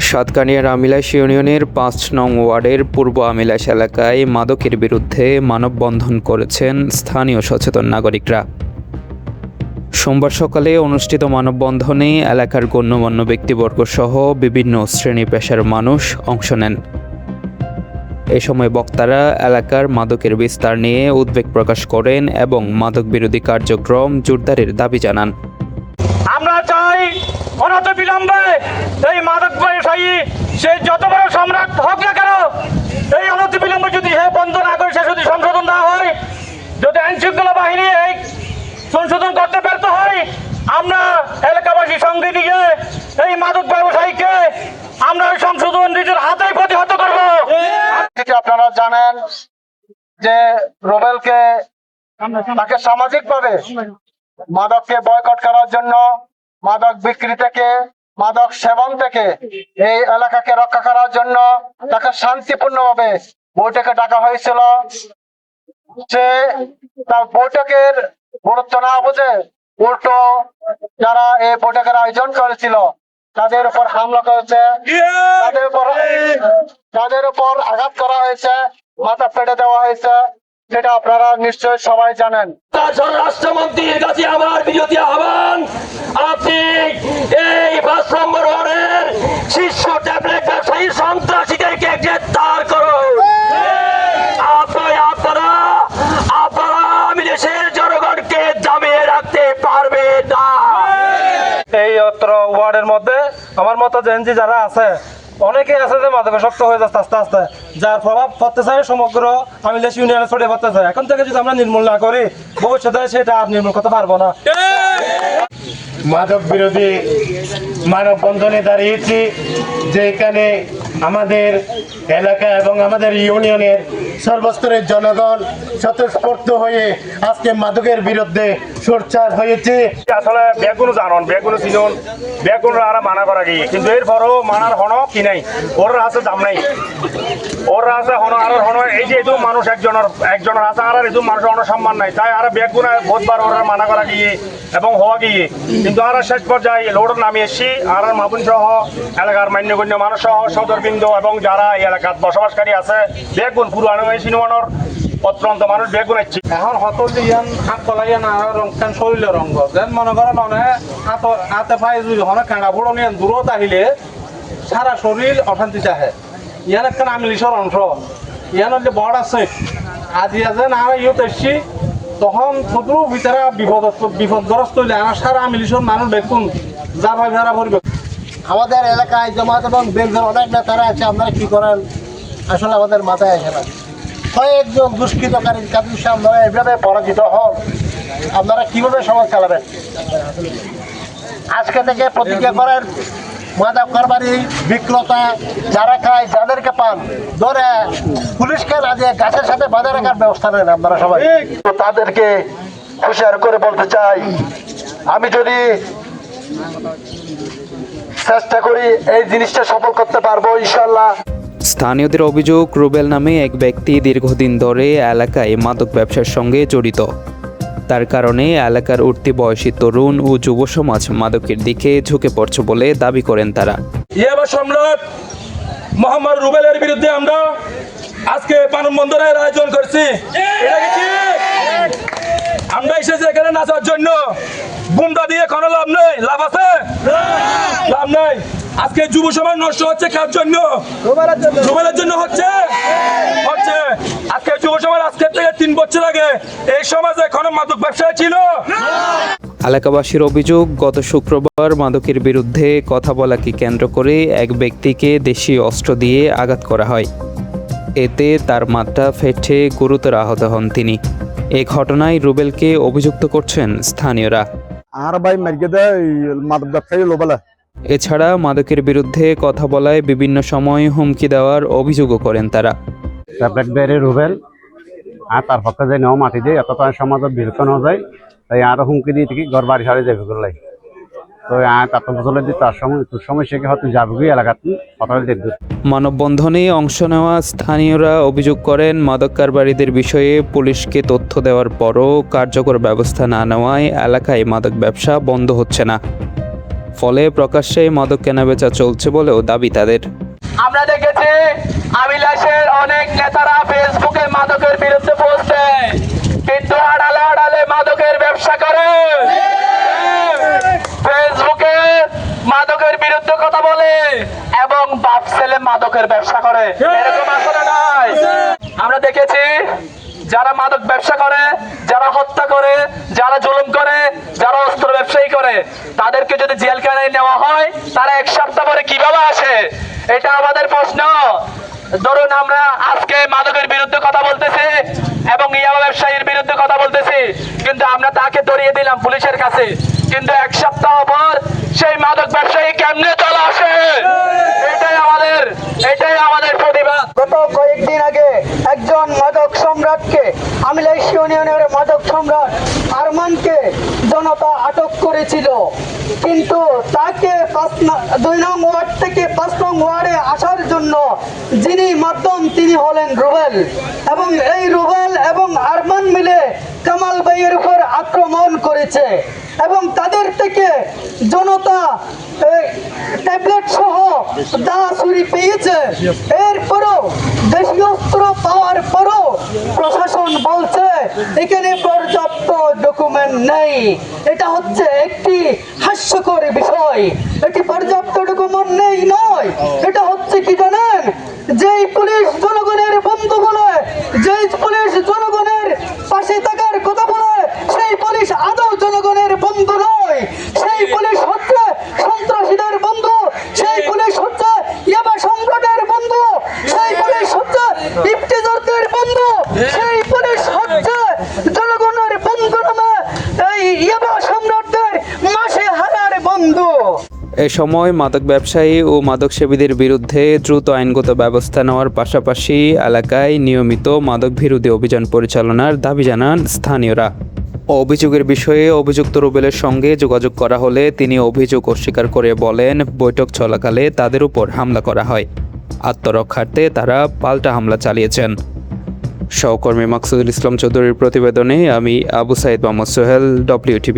সাতকানিয়ার আমিলাস ইউনিয়নের ৫ নং ওয়ার্ডের পূর্ব আমিলাস এলাকায় মাদকের বিরুদ্ধে মানববন্ধন করেছেন স্থানীয় সচেতন নাগরিকরা। সোমবার সকালে অনুষ্ঠিত মানববন্ধনে এলাকার গণ্যমান্য ব্যক্তিবর্গ সহ বিভিন্ন শ্রেণী পেশার মানুষ অংশ নেন। এ সময় বক্তারা এলাকার মাদকের বিস্তার নিয়ে উদ্বেগ প্রকাশ করেন এবং মাদক বিরোধী কার্যক্রম জোরদারের দাবি জানান। আমরা চাই অনতিবিলম্বে এই মাদক ব্যবসায়ী সে যত বড় সম্রাট হোক না কেন, এই অনতিবিলম্বে যদি বন্ধ না করে সে যদি সংশোধন না হয়, যদি আইন শৃঙ্খলা বাহিনী এই সংশোধন করতে ব্যর্থ হয়, আমরা এলাকাবাসী সঙ্গে নিয়ে এই মাদক ব্যবসায়ীকে আমরা সংশোধন নিজের হাতেই প্রতিহত করবো। আপনারা জানেন যে রুবেলকে তাকে সামাজিকভাবে মাদককে বয়কট করার জন্য, মাদক বিক্রি থেকে, মাদক সেবন থেকে এই এলাকাকে রক্ষা করার জন্য তাকে শান্তিপূর্ণভাবে বৈঠকে ডাকা হয়েছিল। সে তার বৈঠকের গুরুত্ব না বুঝে উল্টো যারা এই বৈঠকের আয়োজন করেছিল তাদের উপর হামলা করেছে, তাদের উপর আঘাত করা হয়েছে, মাথা পেটে দেওয়া হয়েছে, সেটা আপনারা নিশ্চয় সবাই জানেন। রাষ্ট্রমন্ত্রীর কাছে আমার বিরোধী আহ্বান, আপনি এই ৫ নম্বর ওয়ার্ডের শীর্ষ ট্যাবলেট ব্যবসায়ী সন্ত্রাসীদেরকে গ্রেফতার করুন। আপনারা আমি দেশের জনগণকে জামিয়ে রাখতে পারবেন না। এই অত্র ওয়ার্ডের মধ্যে আমার মতো জেনজি যারা আছে অনেকে আছে যে মাদকাসক্ত হয়ে যাচ্ছে আস্তে আস্তে, যার প্রভাব পড়তে চায় সমগ্র আমিলাস ইউনিয়নে ছড়িয়ে পড়তে চায়। এখন থেকে যদি আমরা নির্মূল না করি ভবিষ্যতে সেটা আর নির্মূল করতে পারবো না। মাদক বিরোধী মানববন্ধনে দাঁড়িয়েছি যে এখানে আমাদের এলাকা এবং আমাদের ইউনিয়নের সর্বস্তরের জনগণ স্বতঃস্ফূর্ত হয়ে আজকে মাদকের বিরুদ্ধে সোচ্চার হয়েছে। আসলে ব্যাগগুলো জানন, ব্যাগগুলো চিনুন, ব্যাগগুলো আরা মানা করা গিয়ে, কিন্তু এরপরও মানার হন কি নাই, ওর আছে দাম নাই, ওর আছে হন আর হন। এই যে এদু মানুষ একজনের আছে আর এদু মানুষের অনসম্মান নাই, তাই আর ব্যাগগুলো বহুতবার ওরা মানা করা গিয়ে এবং হওয়া গিয়ে, কিন্তু আর শেষ পর্যায়ে লোড নামিয়ে এসছি আর মাপুন সহ এলাকার মান্যগণ্য মানুষ সহ সদরবৃন্দ এবং যারা এই এলাকার বসবাসকারী আছে ব্যাগগুন পুরো সিনেমানোর অত্যন্ত মানুষ ব্যাগগুন আসছি। এখন হত ইয়ান হাত কলাইয়া না রংখান শরীরের রঙ যেন মনে করেন হাতে পায়ে যদি হনে কাঁড়া বুড়ো নিয়ে দূরত আহিলে সারা শরীর অশান্তি চাহে। ইয়ান একটা আমিলিশর অংশ, ইয়ান যে বড় আছে আজি আছে না ইউত এসছি, তখন শুধু ভিতরে বিপদগ্রস্ত হইলে আমার সারা আমিলিশর মানুষ দেখুন যা ভাই ভাড়া পড়বে। আমাদের এলাকায় জামাত এবং বেলজের অনেক নেতারা আছে, আপনারা কি করেন আসলে আমাদের মাথায় আসে না। কয়েকজন দুষ্কৃতকারীর কাছে আপনারা এভাবে পরাজিত হন, আপনারা কিভাবে সমাজ চালাবেন? আজকে থেকে প্রতিজ্ঞা করেন, মাদক কারবারি বিক্রেতা যারা খায় যাদেরকে পান ধরে পুলিশকে না দিয়ে গাছের সাথে বাঁধে রাখার ব্যবস্থা নেন আপনারা সবাই। তাদেরকে হুঁশিয়ার করে বলতে চাই, আমি যদি চেষ্টা করি এই জিনিসটা সফল করতে পারবো ইনশাআল্লাহ। স্থানীয়দের অভিযোগ, রুবেল নামে এক ব্যক্তি দীর্ঘদিন ধরে এলাকায় মাদক ব্যবসার সঙ্গে জড়িত। তার কারণে এলাকার উঠতি বয়সী তরুণ ও যুব সমাজ মাদকের দিকে ঝুঁকে পড়ছে বলে দাবি করেন তারা। সম্রাট মোহাম্মদ রুবেলের বিরুদ্ধে আমরা আজকে মানববন্ধনের আয়োজন করছি। আমরা এসেছি এখানে নাচার জন্য, বুমদা দিয়ে কোনো লাভ নেই, লাভ আছে? লাভ নেই। আজকে যুব সমাজ নষ্ট হচ্ছে কার জন্য? রুবেলের জন্য হচ্ছে। আজকে যুব সমাজ আজকের থেকে 3 বছর আগে এই সমাজে কোনো মাদক ব্যবসায়ী ছিল। এলাকাবাসীর অভিযোগ, গত শুক্রবার মাদকের বিরুদ্ধে কথা বলাকে কেন্দ্র করে এক ব্যক্তিকে দেশীয় অস্ত্র দিয়ে আঘাত করা হয়। এতে তার মাথা ফেটে গুরুতর আহত হন তিনি। এই ঘটনায় রুবেলকে অভিযুক্ত করছেন স্থানীয়রা। এছাড়া মাদকের বিরুদ্ধে কথা বলায় বিভিন্ন সময় হুমকি দেওয়ার অভিযোগও করেন তারা। রুবেল আর তার পক্ষে যে নেওয়া মাটি দিয়ে এত সমাজের বিরুদ্ধে না যায়, তাই আরো হুমকি দিয়ে থেকে ঘর বাড়ি সারে যাবে করলাই। তো তার বছরের দিন তার সময় সে হয়তো যাবে এলাকাতে সকালে দেখবে। মানববন্ধনে অংশ নেওয়া স্থানীয়রা অভিযোগ করেন, মাদক কারবারিদের বিষয়ে পুলিশকে তথ্য দেওয়ার পরও কার্যকর ব্যবস্থা না নেওয়ায় এলাকায় মাদক ব্যবসা বন্ধ হচ্ছে না। ফলে প্রকাশ্যেই মাদক কেনাবেচা চলছে বলেও দাবি তাদের। আমরা দেখেছি আবিলাসের অনেক নেতারা ফেসবুকে মাদকের বিরুদ্ধে পোস্ট দেয়, কিন্তু আড়ালে আড়ালে মাদকের ব্যবসা করে। ফেসবুকে মাদকের বিরুদ্ধে কথা বলে এবং বাপ ছেলে মাদকের ব্যবসা করে, এরকম আসলে নয়। আমরা দেখেছি যারা মাদক ব্যবসা করে, যারা হত্যা করে, যারা জুলুম করে, যারা অস্ত্র ব্যবসায়ী করে, তাদেরকে যদি জেলখানায় নেওয়া হয় তারা 1 সপ্তাহ পরে কিভাবে আসে? এটা আমাদের প্রশ্ন। ধরুন আমরা আজকে মাদকের বিরুদ্ধে কথা বলতেছি এবং ইয়াবা ব্যবসায়ীর বিরুদ্ধে কথা বলতেছি, কিন্তু আমরা তাকে ধরিয়ে দিলাম পুলিশের কাছে, কিন্তু 1 সপ্তাহ পর সেই মাদক ব্যবসায়ী কেমনে চলে আসে? এটাই আমাদের প্রতিবাদ। গত কয়েকদিন আগে একজন মাদক সম্রাটকে, আমিলাইশ ইউনিয়নের মাদক সম্রাট আরমানকে জনতা আটক করেছিল, কিন্তু তাকে 2 নং ওয়ার্ড থেকে 5 নং ওয়ার্ডে আসার জন্য যিনি মাধ্যম তিনি হলেন রুবেল, এবং এই রুবেল এবং আরমান মিলে কামাল ভাইয়ের উপর আক্রমণ করেছে এবং তাদের থেকে জনতা ট্যাবলেট সহ দা ছুরি পেয়েছে। এরপরও দেশীয় অস্ত্র পাওয়ার পরও প্রশাসন বলছে এখানে পর্যাপ্ত ডকুমেন্ট নেই। এটা হচ্ছে একটি হাস্যকর বিষয়। এটি পর্যাপ্ত ডকুমেন্ট নেই নয়, এটা হচ্ছে কি জানেন, যেই পুলিশ জনগণের বন্ধু বলে, যেই পুলিশ জনগণের পাশে থাকার কথা বলে, সেই পুলিশ আদৌ জনগণের বন্ধু নয়। সেই পুলিশ হচ্ছে সন্ত্রাসীদের বন্ধু, সেই পুলিশ হচ্ছে ইয়াবা সম্রাটের বন্ধু, সেই পুলিশ হচ্ছে ইফতিজারদের বন্ধু, সেই পুলিশ হচ্ছে জনগণের বন্ধু নামে এই ইয়াবা সম্রাটদের মাসে হারার বন্ধু। এ সময় মাদক ব্যবসায়ী ও মাদক সেবীদের বিরুদ্ধে দ্রুত আইনগত ব্যবস্থা নেওয়ার পাশাপাশি এলাকায় নিয়মিত মাদক বিরোধী অভিযান পরিচালনার দাবি জানান স্থানীয়রা। অভিযোগের বিষয়ে অভিযুক্ত রুবেলের সঙ্গে যোগাযোগ করা হলে তিনি অভিযোগ অস্বীকার করে বলেন, বৈঠক চলাকালে তাদের উপর হামলা করা হয়। আত্মরক্ষার্থে তারা পাল্টা হামলা চালিয়েছেন। সহকর্মী মাকসুদুল ইসলাম চৌধুরীর প্রতিবেদনে আমি আবু সাইদ মোহাম্মদ সোহেল, WTV।